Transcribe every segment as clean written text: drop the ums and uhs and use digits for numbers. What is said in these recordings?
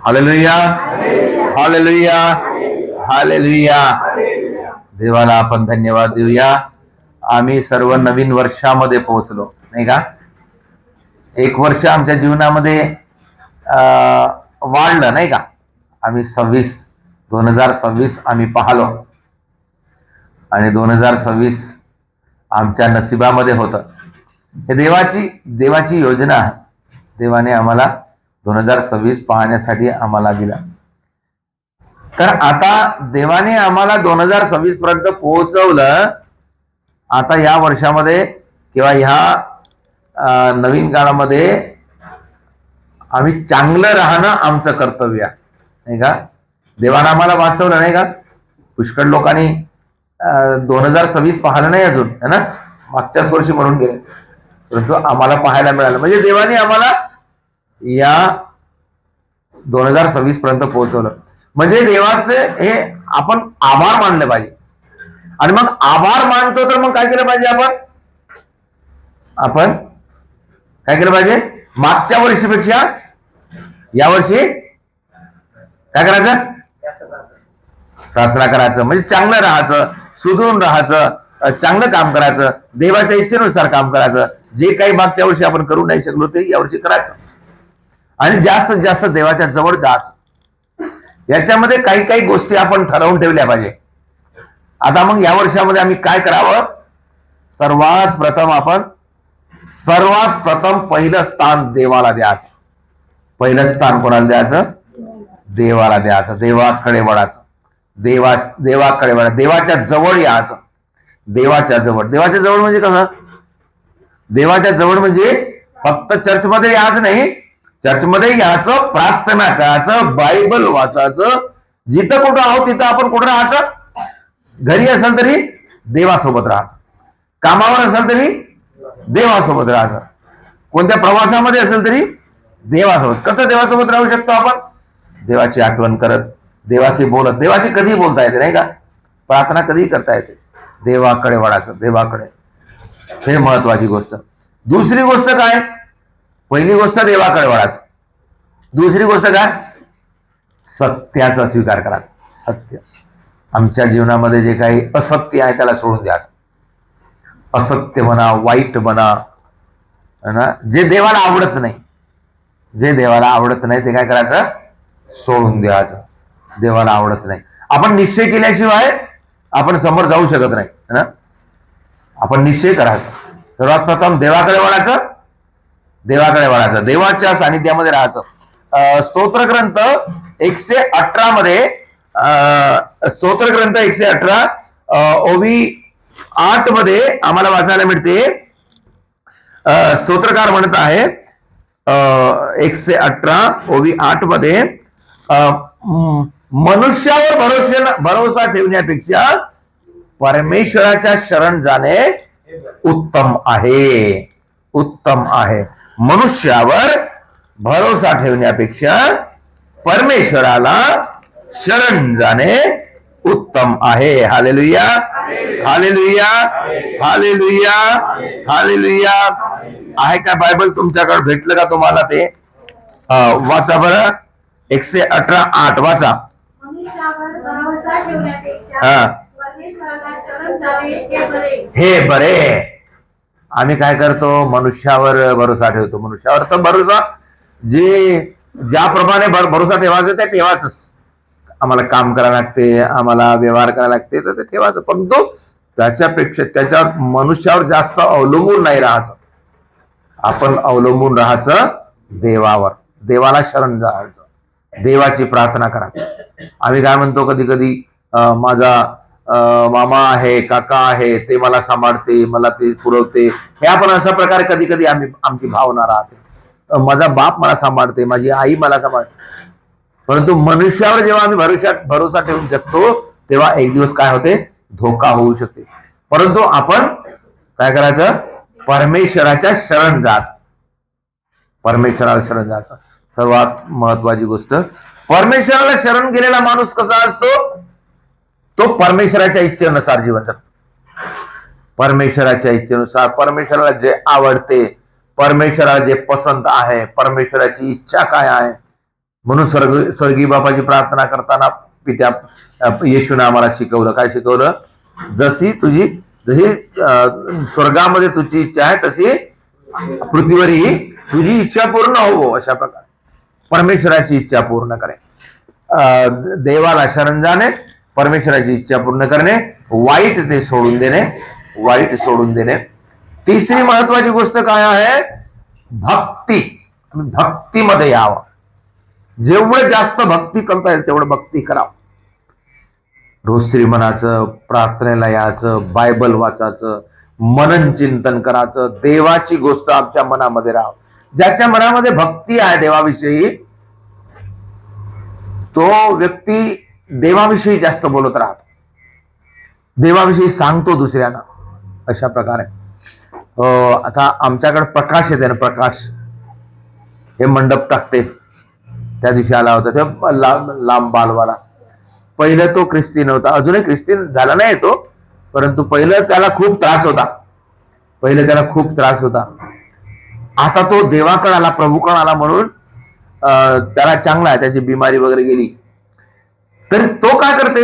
Hallelujah, hallelujah, hallelujah. देवाला आपण धन्यवाद देऊया. आम्ही सर्व नवीन वर्षामध्ये पोहोचलो, नाही का? एक वर्ष आमच्या जीवनामध्ये वाढलं, नाही का? आम्ही 2026 आम्ही पाहलो आणि 2026 आमच्या नशिबामध्ये होतं. हे देवाची योजना आहे. देवाने आम्हाला 2026 पाहण्यासाठी आम्हाला दिला. तर आता देवाने आम्हाला 2026 पर्यंत पोहोचवलं. आता या वर्षामध्ये किंवा ह्या नवीन काळामध्ये आम्ही चांगलं राहणं आमचं कर्तव्य आहे, नाही का? देवाने आम्हाला वाचवलं, नाही का? पुष्कळ लोकांनी 2026 पाहिलं नाही अजून, है ना? मागच्याच वर्षी म्हणून गेले, परंतु आम्हाला पाहायला मिळालं. म्हणजे देवाने आम्हाला या 2026 पर्यंत पोहोचवलं. म्हणजे देवाचे हे आपण आभार मानले पाहिजे. आणि मग आभार मानतो तर मग काय केलं पाहिजे? आपण काय केलं पाहिजे? मागच्या वर्षीपेक्षा या वर्षी काय करायचं? प्रार्थना करायचं. म्हणजे चांगलं राहायचं, सुधरून राहायचं, चांगलं काम करायचं, देवाच्या इच्छेनुसार काम करायचं. जे काही मागच्या वर्षी आपण करू नाही शकलो ते यावर्षी करायचं आणि जास्तीत जास्त देवाच्या जवळ जायचं. याच्यामध्ये काही काही गोष्टी आपण ठरवून ठेवल्या पाहिजे. आता मग या वर्षामध्ये आम्ही काय करावं? सर्वात प्रथम पहिलं स्थान देवाला द्यायचं. पहिलं स्थान कोणाला द्यायचं? देवाला द्यायचं. देवाकडे वळायचं. देवाकडे वळायचं. देवाच्या जवळ यायचं. देवाच्या जवळ म्हणजे कसं? देवाच्या जवळ म्हणजे फक्त चर्चमध्ये यायचं नाही. चर्चमध्ये यायचं, प्रार्थना करायचं, बायबल वाचायचं. जिथं कुठं आहोत तिथं आपण कुठं राहायचं? घरी असेल तरी देवासोबत राहायचं, कामावर असेल तरी देवासोबत राहायचं, कोणत्या प्रवासामध्ये असेल तरी देवासोबत. कसं देवासोबत राहू शकतो आपण? देवाची आठवण करत, देवाशी बोलत. देवाशी कधी बोलता येते, नाही का? प्रार्थना कधी करता येते. देवाकडे वळायचं, देवाकडे. हे महत्वाची गोष्ट. दुसरी गोष्ट काय? पहिली गोष्ट देवाकडे वळायचं. दुसरी गोष्ट काय? सत्याचा स्वीकार करा. सत्य. आमच्या जीवनामध्ये जे काही असत्य आहे त्याला सोडून द्यायचं. असत्य म्हणा, वाईट म्हणा, जे देवाला आवडत नाही, ते काय करायचं? सोडून द्यायचं. देवाला आवडत नाही. आपण निश्चय केल्याशिवाय आपण समोर जाऊ शकत नाही, है ना? आपण निश्चय करायचा. सर्वात प्रथम देवाकडे वळायचं. देवाच्या सानिध्यामध्ये राहायचं. स्तोत्रग्रंथ 118 मध्ये स्तोत्रग्रंथ 118 ओवी 8 मध्ये आम्हाला वाचायला मिळते. स्तोत्रकार म्हणत आहे 118 ओवी 8 मध्ये मनुष्यावर भरोसा ठेवण्यापेक्षा परमेश्वराच्या शरण जाणे उत्तम आहे. उत्तम आहे. मनुष्यावर भरोसा ठेवण्यापेक्षा परमेश्वराला शरण जाणे उत्तम आहे. Hallelujah, hallelujah, hallelujah, hallelujah. आहे का बायबल तुमच्याकडे? भेटलं का तुम्हाला ते? वाचा बरं. 118:8 वाचा. हे बरे. आम्ही काय करतो? मनुष्यावर भरोसा ठेवतो. मनुष्यावर तर भरोसा ज्याप्रमाणे भरोसा ठेवायचा त्या ठेवायचंच. आम्हाला काम करावं लागते, आम्हाला व्यवहार करायला लागते, तर ते ठेवायचं. परंतु त्याच्यावर मनुष्यावर जास्त अवलंबून नाही राहायचं. आपण अवलंबून राहायचं देवावर. देवाला शरण जायचं. देवाची प्रार्थना करायची. आम्ही काय म्हणतो कधी कधी, माझा मामा आहे, काका आहे, ते मला सांभाळते, मला ते पुरवते. हे आपण अशा प्रकारे कधी कधी आमची भावना राहते. माझा बाप मला सांभाळते, माझी आई मला सांभाळते. परंतु मनुष्यावर जेव्हा आम्ही भरोसा ठेवून जगतो तेव्हा एक दिवस काय होते? धोका होऊ शकते. परंतु आपण काय करायचं? परमेश्वराच्या शरण जायचं. परमेश्वराला शरण जायचं. सर्वात महत्वाची गोष्ट. परमेश्वराला शरण गेलेला माणूस कसा असतो? तो परमेश्वराच्या इच्छेनुसार जीवन जगतो. परमेश्वराच्या इच्छेनुसार, परमेश्वराला जे आवडते, परमेश्वराला जे पसंत आहे, परमेश्वराची इच्छा काय आहे म्हणून स्वर्गीय बापाची प्रार्थना करताना पित्या येशूने आम्हाला शिकवलं. काय शिकवलं? जशी स्वर्गामध्ये तुझी इच्छा आहे तशी पृथ्वीवरही तुझी इच्छा पूर्ण हो. अशा प्रकारे परमेश्वराची इच्छा पूर्ण करे. देवाला शरण जाणे, परमेश्वराची इच्छा पूर्ण करणे, वाईट ते सोडून देणे, वाईट सोडून देणे. तिसरी महत्वाची गोष्ट काय आहे? भक्ती. भक्तीमध्ये यावं. जेवढं जास्त भक्ती करता येईल तेवढं भक्ती करावं. रोज श्रीमनाचं, प्रार्थनेला याचं, बायबल वाचायचं, मनन चिंतन करायचं, देवाची गोष्ट आमच्या मनामध्ये राहावं. ज्याच्या मनामध्ये भक्ती आहे देवाविषयी तो व्यक्ती देवाविषयी जास्त बोलत राहतो, देवाविषयी सांगतो दुसऱ्यांना. अशा प्रकारे आता आमच्याकडे प्रकाश येते ना, प्रकाश हे मंडप टाकते. त्या दिवशी आला होता त्या लांब बालवाला. पहिलं तो ख्रिस्ती नव्हता, अजूनही ख्रिस्ती झाला नाही तो, परंतु पहिलं त्याला खूप त्रास होता. आता तो देवाकडे आला, प्रभूकडे आला, म्हणून त्याला चांगला आहे, त्याची बिमारी वगैरे गेली. तरी तो काय करते?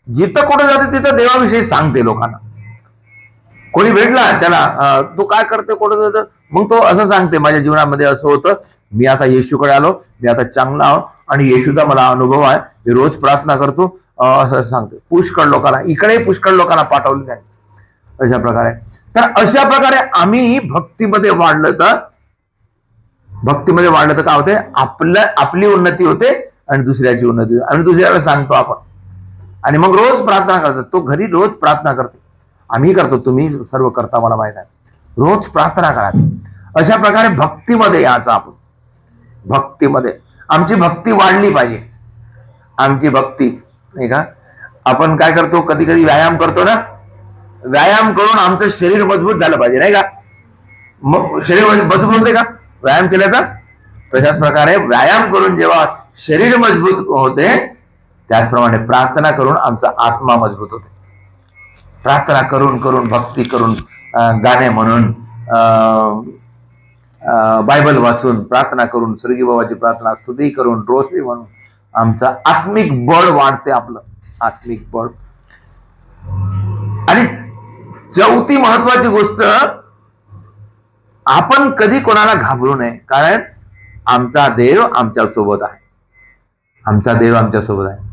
जिथं कुठे जाते तिथं देवाविषयी सांगते लोकांना. कोणी भेटला त्याला, तो काय करते, कुठं जातं, मग तो असं सांगते, माझ्या जीवनामध्ये असं होतं, मी आता येशूकडे आलो, मी आता चांगला आहो आणि येशूचा मला अनुभव आहे, मी रोज प्रार्थना करतो, असं सांगते. पुष्कळ लोकांना, इकडे पुष्कळ लोकांना पाठवलं जाईल. अशा प्रकारे. तर अशा प्रकारे आम्ही भक्तीमध्ये वाढलं तर काय होते? आपली उन्नती होते आणि दुसऱ्याची उन्नती होते. आणि दुसऱ्याला सांगतो आपण, आणि मग रोज प्रार्थना करतो. तो घरी रोज प्रार्थना करतो, आम्ही करतो, तुम्ही सर्व करता मला माहित आहे. रोज प्रार्थना करायची. अशा प्रकारे भक्तीमध्ये यायचं आपण. भक्तीमध्ये आमची भक्ती वाढली पाहिजे. आमची भक्ती नाही का? आपण काय करतो? कधी कधी व्यायाम करतो ना, व्यायाम करून आमचं शरीर मजबूत झालं पाहिजे नाही का? मग शरीर मजबूत होते का व्यायाम केल्याचा? तशाच प्रकारे व्यायाम करून जेव्हा शरीर मजबूत होते, त्याचप्रमाणे प्रार्थना करून आमचा आत्मा मजबूत होते. प्रार्थना करून करून, भक्ती करून, गाणे म्हणून, बायबल वाचून, प्रार्थना करून, स्वर्गीय बाबाची प्रार्थना स्तुती करून, रोजरी म्हणून आमचं आत्मिक बळ वाढते. आपलं आत्मिक बळ. आणि चौथी महत्वाची गोष्ट, आपण कधी कोणाला घाबरू नये, कारण आमचा देव आमच्या सोबत आहे. आमचा देव आमच्या सोबत आहे.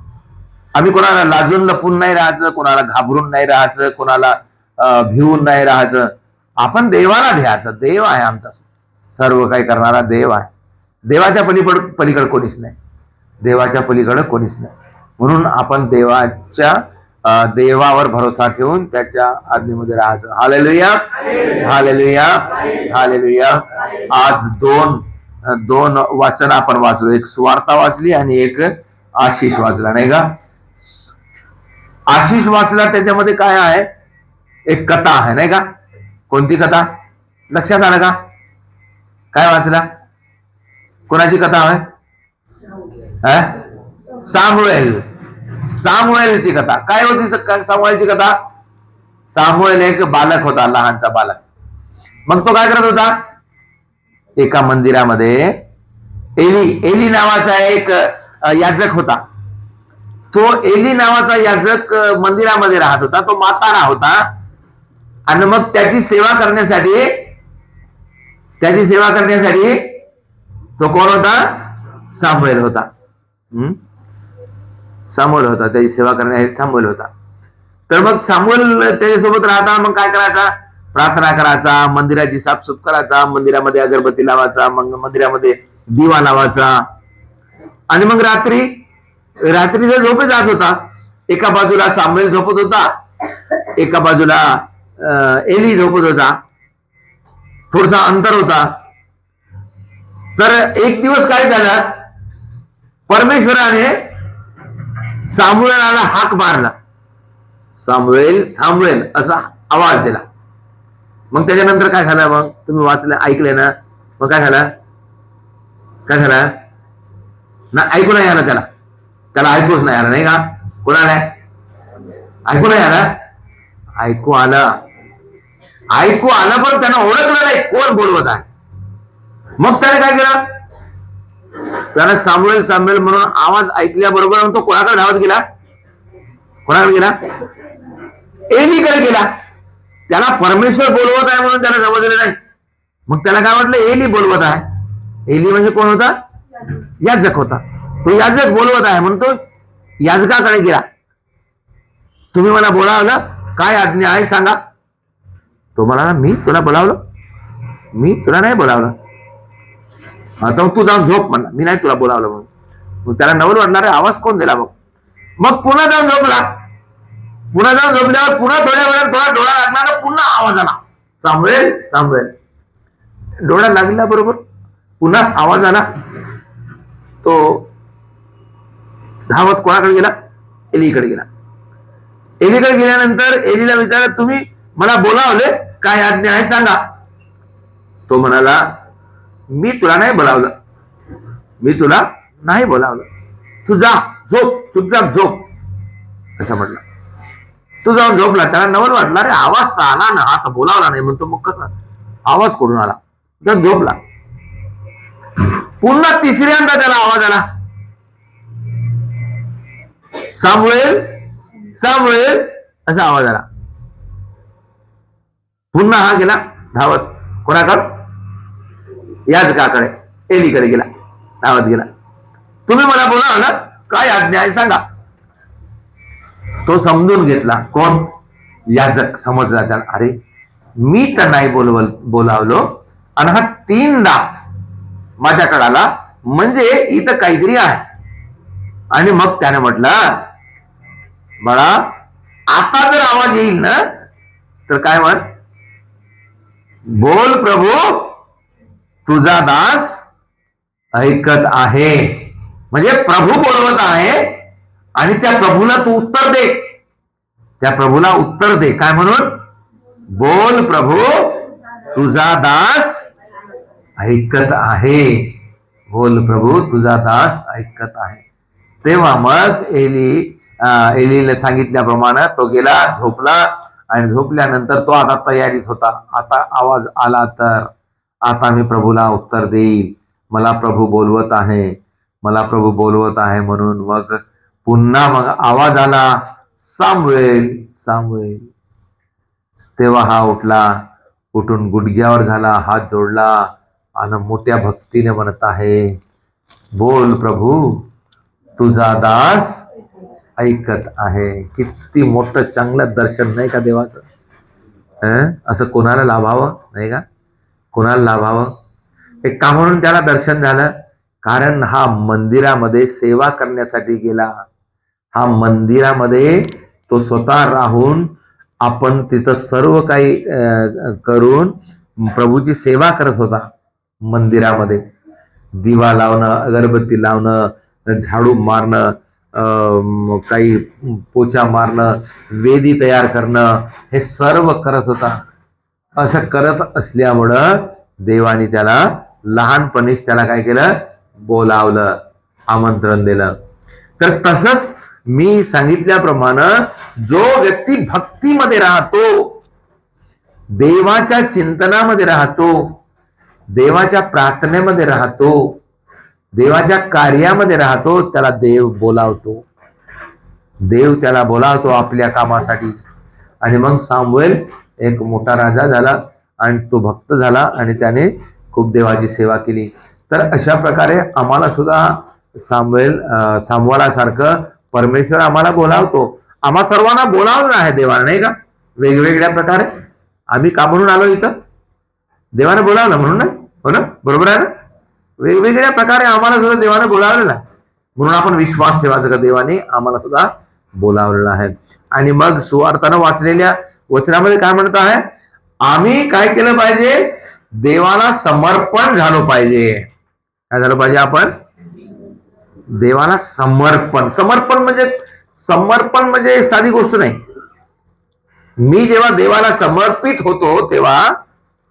आम्ही कोणाला लाजून लपून नाही राहायचं, कोणाला घाबरून नाही राहायचं, कोणाला भिवून नाही राहायचं. आपण देवाला भ्यायचं. देव आहे आमचा, सर्व काही करणारा देव आहे. देवाच्या पलीकडे कोणीच नाही, देवाच्या पलीकडे कोणीच नाही. म्हणून आपण देवावर भरोसा ठेवून त्याच्या आज्ञेमध्ये राहायचं. Hallelujah, hallelujah, hallelujah. आज दोन वाचन आपण वाचलो. एक सुवार्ता वाचली आणि एक आशिष वाचला नाही का? आशिष वाचला, त्याच्यामध्ये काय आहे? एक कथा आहे नाही का? कोणती कथा लक्षात आलं का? काय वाचला? कोणाची कथा आहे? सामुएलची कथा. काय होती सामुएलची कथा? सामुएल एक बालक होता, लहानचा बालक. मग तो काय करत होता? एका मंदिरामध्ये एली नावाचा एक याजक होता. तो एली नावाचा याजक मंदिरामध्ये राहत होता. तो म्हातारा होता. आणि मग त्याची सेवा करण्यासाठी तो कोण होता? सामुएल होता. सामुएल होता. त्याची सेवा करण्यासाठी सामुएल होता. तर मग सामुएल त्याच्यासोबत राहता. मग काय करायचा? प्रार्थना करायचा, मंदिराची साफसूफ करायचा, मंदिरामध्ये अगरबत्ती लावायचा, मग मंदिरामध्ये दिवा लावायचा. आणि मग रात्रीचा झोपे जात होता. एका बाजूला सामुएल झोपत होता, एका बाजूला एली झोपत होता. थोडसा अंतर होता. तर एक दिवस काय झालं? परमेश्वराने सामुएलला हाक मारला. सामुएल, सामुएल असा आवाज दिला. मग त्याच्यानंतर काय झालं? मग तुम्ही वाचलं, ऐकले ना? मग काय झालं? ना ऐकू नाही आलं त्याला ऐकूच नाही आलं नाही का? कोणाला ऐकू नाही आलं? ऐकू आलं पण त्यानं ओळखलं नाही कोण बोलवत आहे. मग त्याने काय केलं? त्यानं सामुएल सामुएल म्हणून आवाज ऐकल्याबरोबर तो कोणाकडे धावत गेला? कोणाकडे गेला? एलीकडे गेला. त्याला परमेश्वर बोलवत आहे म्हणून त्याला समजलं नाही. मग त्याला काय वाटलं? एली बोलवत आहे. एली म्हणजे कोण होता? याजक होता. तो याजक बोलवत आहे म्हणून तो याजकाकडे गेला. तुम्ही मला बोलावलं, काय आज्ञा आहे सांगा. तो म्हणाला, मी तुला बोलावलं? मी तुला नाही बोलावलं. आता तू जाऊन झोप म्हणला, मी नाही तुला बोलावलं म्हणून. मग त्याला नवल वाटणार आहे, आवाज कोण दिला बघ. मग पुन्हा जाऊन झोपला. पुन्हा जाऊन झोपल्यावर पुन्हा थोड्या वेळात थोडा डोळा लागला, पुन्हा आवाज आला, सामुएल सामुएल. डोळा लागला बरोबर पुन्हा आवाज आला. तो धावत कोणाकडे गेला? एलीकडे गेला. एलीकडे गेल्यानंतर एलीला विचारलं, तुम्ही मला बोलावले, काय आज्ञा आहे सांगा. तो म्हणाला, मी तुला नाही बोलावलं, मी तुला नाही बोलावलं. तू जा, झोप, चुपचाप झोप, असं म्हटलं. तू जाऊन झोपला. त्याला नवल वाटला, अरे आवाज तर आला ना, आता बोलावला नाही म्हणतो, मग कसा आवाज कुठून आला? तर झोपला. पुन्हा तिसऱ्यांदा त्याला आवाज आला, सामुएल सामुएल असा आवाज आला. पुन्हा हा गेला धावत कोणाकडे? याजकाकडे, एलीकडे गेला, धावत गेला. तुम्ही मला बोलावलं, काय आज्ञा आहे सांगा. तो समजून घेतला. कोण? याजक. समजला त्याला, अरे मी तर नाही बोलावलो आणि हा तीनदा माझ्याकडे आला, म्हणजे इथं काहीतरी आहे. आणि मग त्याने म्हटलं, बाळा आता जर आवाज येईल ना तर काय म्हण, बोल प्रभू तुझा दास ऐकत आहे. म्हणजे प्रभू बोलवत आहे आणि त्या प्रभूला तू उत्तर दे. त्या प्रभूला उत्तर दे. काय म्हणून? बोल प्रभू तुझा दास ऐकत आहे. बोल प्रभू तुझा दास ऐकत आहे. तेव्हा मग एलीला सांगितल्याप्रमाणे तो गेला, झोपला. आणि झोपल्यानंतर तो आता तयारीत होता. आता आवाज आला तर आता मी प्रभूला उत्तर देईल. मला प्रभू बोलवत आहे, मला प्रभू बोलवत आहे. म्हणून मग पुन्हा मग आवाज आला, सामुएल सामुएल. तेव्हा हा उठला, उठून गुडघ्यावर झाला, हात जोडला आणि मोठ्या भक्तीने म्हणत आहे, बोल प्रभू तुझा दास ऐकत आहे. किती मोठं चांगलं दर्शन नाही का देवाचं. असं कोणाला लाभावं नाही का? कोणाला लाभावं. एक का म्हणून त्याला दर्शन झालं? कारण हा मंदिरामध्ये सेवा करण्यासाठी गेला. हा मंदिरामध्ये तो स्वतः राहून आपण तिथं सर्व काही करून प्रभूची सेवा करत होता. मंदिरामध्ये दिवा लावणं, अगरबत्ती लावणं, झाडू मारणं, काही पोछा मारणं, वेदी तयार करणं, हे सर्व करत होता. असं करत असल्यामुळं देवाने त्याला लहानपणीच त्याला काय केलं? बोलावलं, आमंत्रण दिलं. तर तसंच मी सांगितल्याप्रमाणे जो व्यक्ती भक्तीमध्ये राहतो, देवाच्या चिंतनामध्ये राहतो, देवाच्या प्रार्थनेमध्ये राहतो, देवाच्या कार्यामध्ये राहतो, त्याला देव बोलावतो. देव त्याला बोलावतो आपल्या कामासाठी. आणि मग सामुएल एक मोठा राजा झाला आणि तो भक्त झाला आणि त्याने खूप देवाची सेवा केली. तर अशा प्रकारे आम्हाला सुद्धा सामुएलासारखं परमेश्वर आम्हाला बोलावतो. आम्हा सर्वांना बोलावलं आहे देवाने, नाही का? वेगवेगळ्या प्रकारे. आम्ही का म्हणून आलो इथं? देवाने बोलावलं म्हणून ना, हो ना? बरोबर आहे ना? वेगवेगळ्या प्रकारे आम्हाला सुद्धा देवाने बोलावलेलं आहे. म्हणून आपण विश्वास ठेवायचा का देवाने आम्हाला सुद्धा बोलावलेलं आहे. आणि मग सुवार्तानं वाचलेल्या वचनामध्ये काय म्हणत आहे? आम्ही काय केलं पाहिजे? देवाला समर्पण झालो पाहिजे. काय झालं पाहिजे? आपण देवाला समर्पण. समर्पण म्हणजे साधी गोष्ट नाही. मी जेव्हा देवाला समर्पित होतो तेव्हा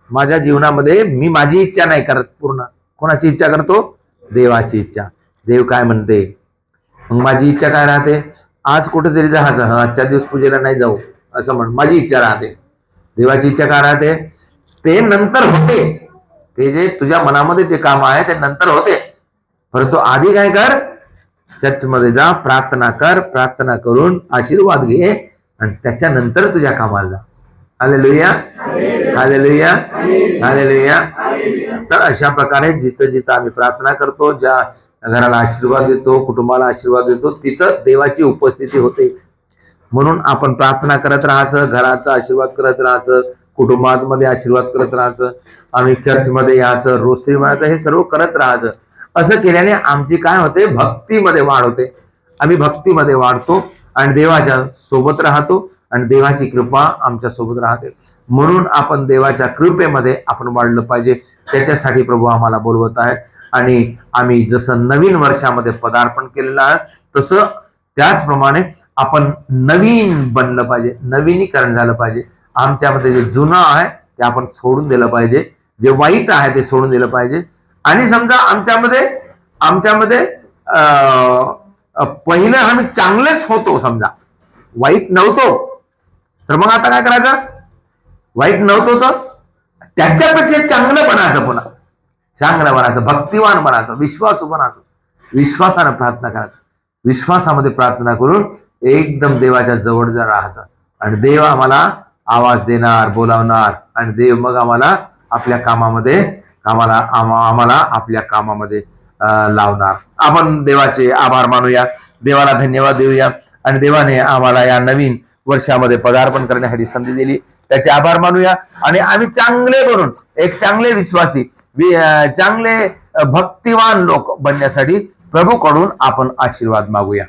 माझ्या जीवनामध्ये मी माझी इच्छा नाही करत पूर्ण. कोणाची इच्छा करतो? देवाची इच्छा. देव काय म्हणते, मग माझी इच्छा काय राहते? आज कुठेतरी जायचं, आजच्या दिवस पूजेला नाही जाऊ असं म्हण, माझी इच्छा राहते. देवाची इच्छा काय राहते? ते नंतर होते. ते जे तुझ्या मनामध्ये जे काम आहे ते नंतर होते. परंतु आधी काय कर, चर्चमध्ये जा, प्रार्थना कर, प्रार्थना करून आशीर्वाद घे आणि त्याच्यानंतर तुझ्या कामाला जा. Hallelujah, hallelujah, hallelujah. तर अशा प्रकारे जिथं जिथं आम्ही प्रार्थना करतो, ज्या घराला आशीर्वाद देतो, कुटुंबाला आशीर्वाद देतो, तिथं देवाची उपस्थिती होते. म्हणून आपण प्रार्थना करत राहायचं, घराचा आशीर्वाद करत राहायचं, कुटुंबामध्ये आशीर्वाद करत राहायचं, आम्ही चर्चमध्ये यायचं, रोसरी म्हणायचं, हे सर्व करत राहायचं. असं केल्याने आमची काय होते, भक्तीमध्ये वाढ होते. आम्ही भक्तीमध्ये वाढतो आणि देवाच्या सोबत राहतो आणि देवाची कृपा आमच्या सोबत राहते. म्हणून आपण देवाच्या कृपेमध्ये आपण वाढलं पाहिजे. त्याच्यासाठी प्रभू आम्हाला बोलवत आहे. आणि आम्ही जसं नवीन वर्षामध्ये पदार्पण केलेलं आहे, तसं त्याचप्रमाणे आपण नवीन बनलं पाहिजे, नवीनीकरण झालं पाहिजे. आमच्यामध्ये जे जुनं आहे ते आपण सोडून दिलं पाहिजे, जे वाईट आहे ते सोडून दिलं पाहिजे. आणि समजा आमच्यामध्ये पहिलं आम्ही चांगलेच होतो, समजा वाईट नव्हतो, तर मग आता काय करायचं, वाईट नव्हतो तर त्याच्यापेक्षा चांगलं बनायचं, पुन्हा चांगलं बनायचं, भक्तिवान बनायचं, विश्वासू बनायचं, विश्वासानं प्रार्थना करायचं, विश्वासामध्ये प्रार्थना करून एकदम देवाच्या जवळ राहायचं. आणि देव आम्हाला आवाज देणार, बोलावणार, आणि देव मग आम्हाला आपल्या कामामध्ये आपल्या कामामध्ये लावणार. आपण देवाचे आभार मानूया, देवाला धन्यवाद देऊया. आणि देवाने आम्हाला या नवीन वर्षामध्ये पदार्पण करण्यासाठी संधी दिली, त्याचे आभार मानूया. आणि आम्ही चांगले बनून एक चांगले विश्वासी, चांगले भक्तिवान लोक बनण्यासाठी प्रभूकडून आपण आशीर्वाद मागूया.